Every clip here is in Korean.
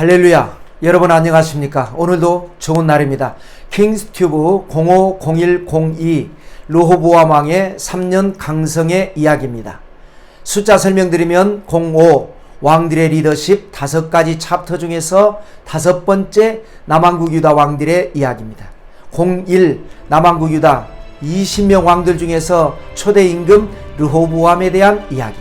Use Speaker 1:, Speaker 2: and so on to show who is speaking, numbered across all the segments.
Speaker 1: 할렐루야. 여러분 안녕하십니까? 오늘도 좋은 날입니다. 킹스튜브 050102 르호보암 왕의 3년 강성의 이야기입니다. 숫자 설명드리면 05 왕들의 리더십 5가지 챕터 중에서 5번째 남왕국 유다 왕들의 이야기입니다. 01 남왕국 유다 20명 왕들 중에서 초대 임금 르호보암에 대한 이야기.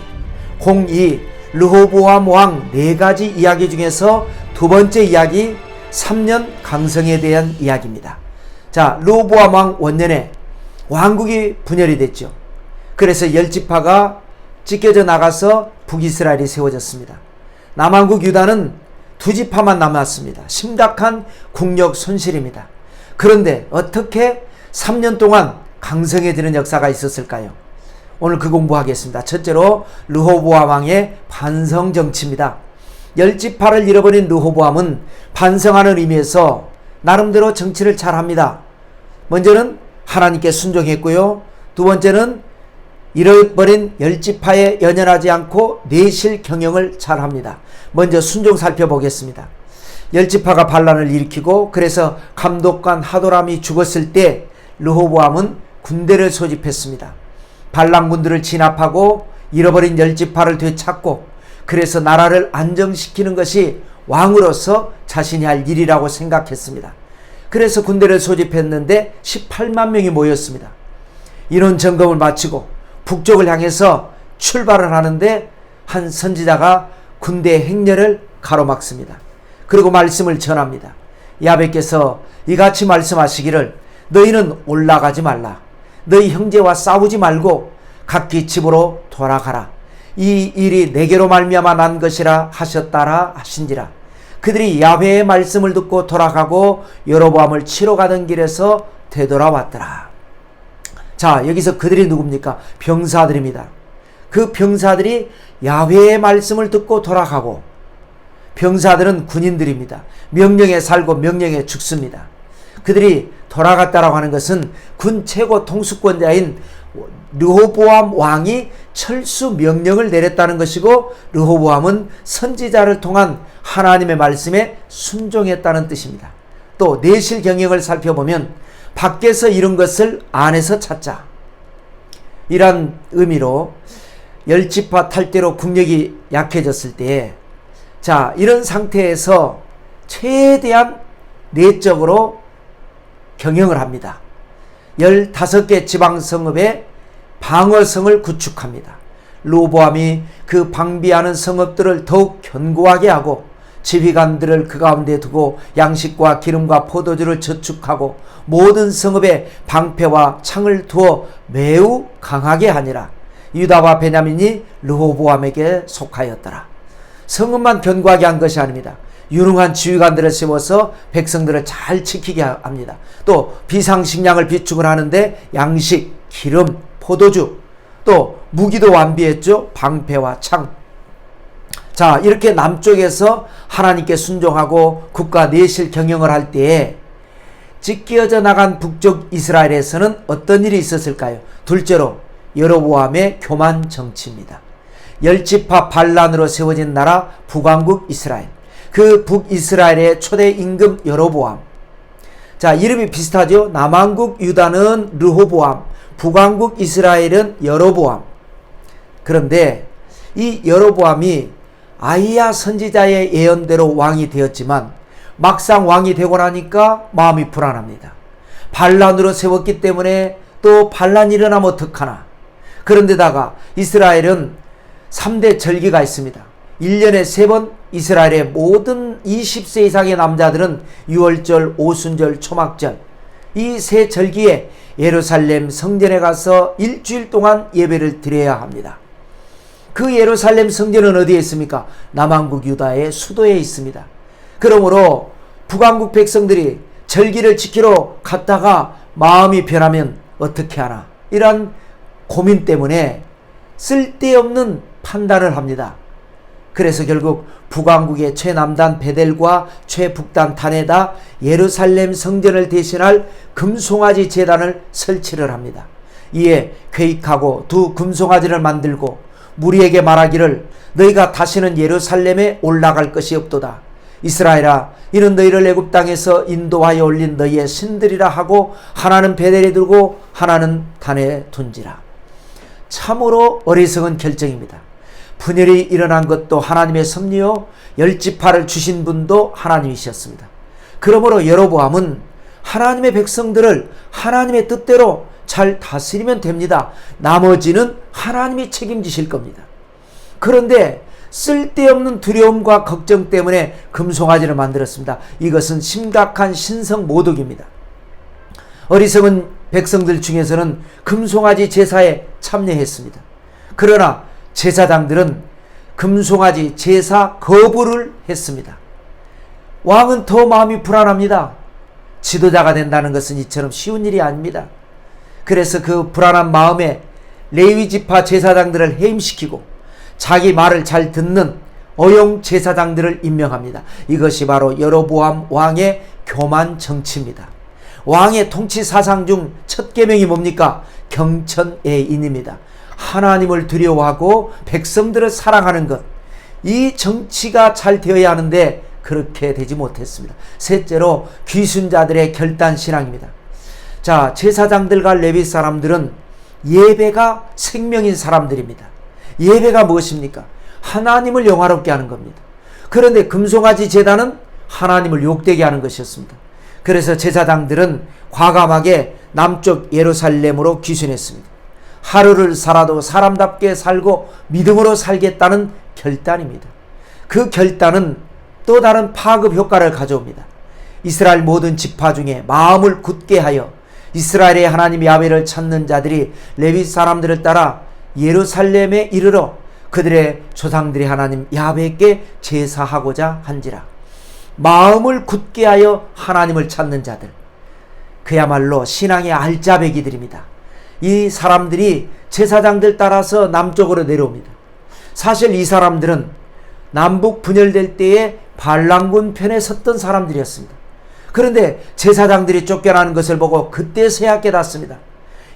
Speaker 1: 02 르호보암 왕 4가지 이야기 중에서 2번째 이야기 3년 강성에 대한 이야기입니다. 자, 르호보암 왕 원년에 왕국이 분열이 됐죠. 그래서 10지파가 찢겨져 나가서 북이스라엘이 세워졌습니다. 남왕국 유다는 2지파만 남았습니다. 심각한 국력 손실입니다. 그런데 어떻게 3년 동안 강성해지는 역사가 있었을까요? 오늘 그 공부하겠습니다. 첫째로 르호보암 왕의 반성 정치입니다. 10지파를 잃어버린 르호보암은 반성하는 의미에서 나름대로 정치를 잘합니다. 먼저는 하나님께 순종했고요. 두 번째는 잃어버린 10지파에 연연하지 않고 내실 경영을 잘합니다. 먼저 순종 살펴보겠습니다. 10지파가 반란을 일으키고 그래서 감독관 하도람이 죽었을 때 르호보암은 군대를 소집했습니다. 반란군들을 진압하고 잃어버린 10지파를 되찾고 그래서 나라를 안정시키는 것이 왕으로서 자신이 할 일이라고 생각했습니다. 그래서 군대를 소집했는데 18만 명이 모였습니다. 인원 점검을 마치고 북쪽을 향해서 출발을 하는데 한 선지자가 군대의 행렬을 가로막습니다. 그리고 말씀을 전합니다. 야훼께서 이같이 말씀하시기를 너희는 올라가지 말라. 너희 형제와 싸우지 말고 각기 집으로 돌아가라. 이 일이 내게로 말미암아 난 것이라 하셨다라 하신지라. 그들이 야훼의 말씀을 듣고 돌아가고 여로보암을 치러 가던 길에서 되돌아왔더라. 자, 여기서 그들이 누굽니까? 병사들입니다. 그 병사들이 야훼의 말씀을 듣고 돌아가고, 병사들은 군인들입니다. 명령에 살고 명령에 죽습니다. 그들이 돌아갔다라고 하는 것은 군 최고 통수권자인 르호보암 왕이 철수 명령을 내렸다는 것이고, 르호보암은 선지자를 통한 하나님의 말씀에 순종했다는 뜻입니다. 또 내실 경영을 살펴보면 밖에서 이룬 것을 안에서 찾자, 이런 의미로 10지파 탈대로 국력이 약해졌을 때, 자, 이런 상태에서 최대한 내적으로 경영을 합니다. 15개 지방성읍에 방어성을 구축합니다. 르호보암이 그 방비하는 성읍들을 더욱 견고하게 하고 지휘관들을 그 가운데 두고 양식과 기름과 포도주를 저축하고 모든 성읍에 방패와 창을 두어 매우 강하게 하니라. 유다와 베냐민이 르호보암에게 속하였더라. 성읍만 견고하게 한 것이 아닙니다. 유능한 지휘관들을 세워서 백성들을 잘 지키게 합니다. 또 비상식량을 비축을 하는데 양식, 기름, 포도주, 또 무기도 완비했죠. 방패와 창. 자, 이렇게 남쪽에서 하나님께 순종하고 국가 내실 경영을 할 때에 찢겨져 나간 북쪽 이스라엘에서는 어떤 일이 있었을까요? 둘째로 여로보암의 교만 정치입니다. 10지파 반란으로 세워진 나라 북왕국 이스라엘. 그 북이스라엘의 초대 임금 여로보암. 자, 이름이 비슷하죠. 남왕국 유다는 르호보암, 북왕국 이스라엘은 여로보암. 그런데 이 여로보암이 아히야 선지자의 예언대로 왕이 되었지만 막상 왕이 되고 나니까 마음이 불안합니다. 반란으로 세웠기 때문에 또 반란이 일어나면 어떡하나. 그런데다가 이스라엘은 3대 절기가 있습니다. 1년에 3번 이스라엘의 모든 20세 이상의 남자들은 유월절, 오순절, 초막절, 이 세 절기에 예루살렘 성전에 가서 일주일 동안 예배를 드려야 합니다. 그 예루살렘 성전은 어디에 있습니까? 남왕국 유다의 수도에 있습니다. 그러므로 북왕국 백성들이 절기를 지키러 갔다가 마음이 변하면 어떻게 하나, 이런 고민 때문에 쓸데없는 판단을 합니다. 그래서 결국 북왕국의 최남단 베델과 최북단 단에다 예루살렘 성전을 대신할 금송아지 제단을 설치를 합니다. 이에 쾌익하고 두 금송아지를 만들고 무리에게 말하기를 너희가 다시는 예루살렘에 올라갈 것이 없도다. 이스라엘아, 이는 너희를 애굽 땅에서 인도하여 올린 너희의 신들이라 하고 하나는 베델에 두고 하나는 단에 둔지라. 참으로 어리석은 결정입니다. 분열이 일어난 것도 하나님의 섭리요, 열지파를 주신 분도 하나님이셨습니다. 그러므로 여로보암은 하나님의 백성들을 하나님의 뜻대로 잘 다스리면 됩니다. 나머지는 하나님이 책임지실 겁니다. 그런데 쓸데없는 두려움과 걱정 때문에 금송아지를 만들었습니다. 이것은 심각한 신성 모독입니다. 어리석은 백성들 중에서는 금송아지 제사에 참여했습니다. 그러나 제사장들은 금송아지 제사 거부를 했습니다. 왕은 더 마음이 불안합니다. 지도자가 된다는 것은 이처럼 쉬운 일이 아닙니다. 그래서 그 불안한 마음에 레위 지파 제사장들을 해임시키고 자기 말을 잘 듣는 어용 제사장들을 임명합니다. 이것이 바로 여로보암 왕의 교만 정치입니다. 왕의 통치 사상 중 첫 계명이 뭡니까? 경천애인입니다. 하나님을 두려워하고 백성들을 사랑하는 것. 이 정치가 잘 되어야 하는데 그렇게 되지 못했습니다. 셋째로 귀순자들의 결단 신앙입니다. 자, 제사장들과 레위 사람들은 예배가 생명인 사람들입니다. 예배가 무엇입니까? 하나님을 영화롭게 하는 겁니다. 그런데 금송아지 제단은 하나님을 욕되게 하는 것이었습니다. 그래서 제사장들은 과감하게 남쪽 예루살렘으로 귀순했습니다. 하루를 살아도 사람답게 살고 믿음으로 살겠다는 결단입니다. 그 결단은 또 다른 파급 효과를 가져옵니다. 이스라엘 모든 지파 중에 마음을 굳게 하여 이스라엘의 하나님 야훼를 찾는 자들이 레위 사람들을 따라 예루살렘에 이르러 그들의 조상들의 하나님 야훼께 제사하고자 한지라. 마음을 굳게 하여 하나님을 찾는 자들, 그야말로 신앙의 알짜배기들입니다. 이 사람들이 제사장들 따라서 남쪽으로 내려옵니다. 사실 이 사람들은 남북 분열될 때에 반란군 편에 섰던 사람들이었습니다. 그런데 제사장들이 쫓겨나는 것을 보고 그때서야 깨닫습니다.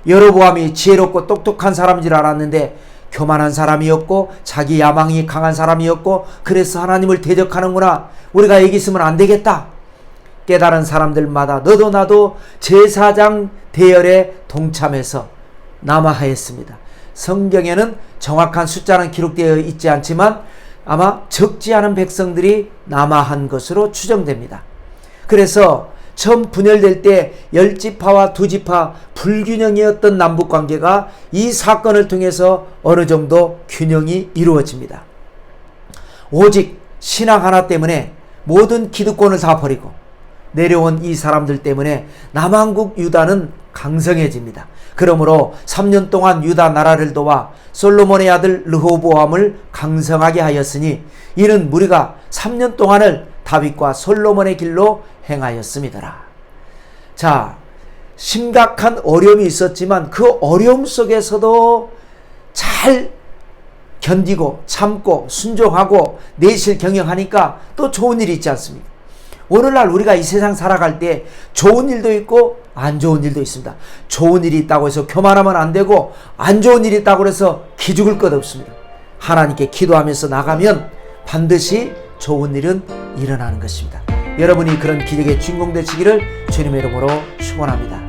Speaker 1: 여로보암이 지혜롭고 똑똑한 사람인 줄 알았는데 교만한 사람이었고 자기 야망이 강한 사람이었고 그래서 하나님을 대적하는구나. 우리가 여기 있으면 안 되겠다. 깨달은 사람들마다 너도 나도 제사장 대열에 동참해서 남아하였습니다. 성경에는 정확한 숫자는 기록되어 있지 않지만 아마 적지 않은 백성들이 남아한 것으로 추정됩니다. 그래서 처음 분열될 때 10지파와 2지파 불균형이었던 남북관계가 이 사건을 통해서 어느 정도 균형이 이루어집니다. 오직 신앙 하나 때문에 모든 기득권을 다 버리고 내려온 이 사람들 때문에 남한국 유다는 강성해집니다. 그러므로 3년 동안 유다 나라를 도와 솔로몬의 아들 르호보암을 강성하게 하였으니 이는 무리가 3년 동안을 다윗과 솔로몬의 길로 행하였음이더라. 자, 심각한 어려움이 있었지만 그 어려움 속에서도 잘 견디고 참고 순종하고 내실 경영하니까 또 좋은 일이 있지 않습니까? 오늘날 우리가 이 세상 살아갈 때 좋은 일도 있고 안 좋은 일도 있습니다. 좋은 일이 있다고 해서 교만하면 안 되고 안 좋은 일이 있다고 해서 기죽을 것 없습니다. 하나님께 기도하면서 나가면 반드시 좋은 일은 일어나는 것입니다. 여러분이 그런 기적의 주인공 되시기를 주님의 이름으로 축원합니다.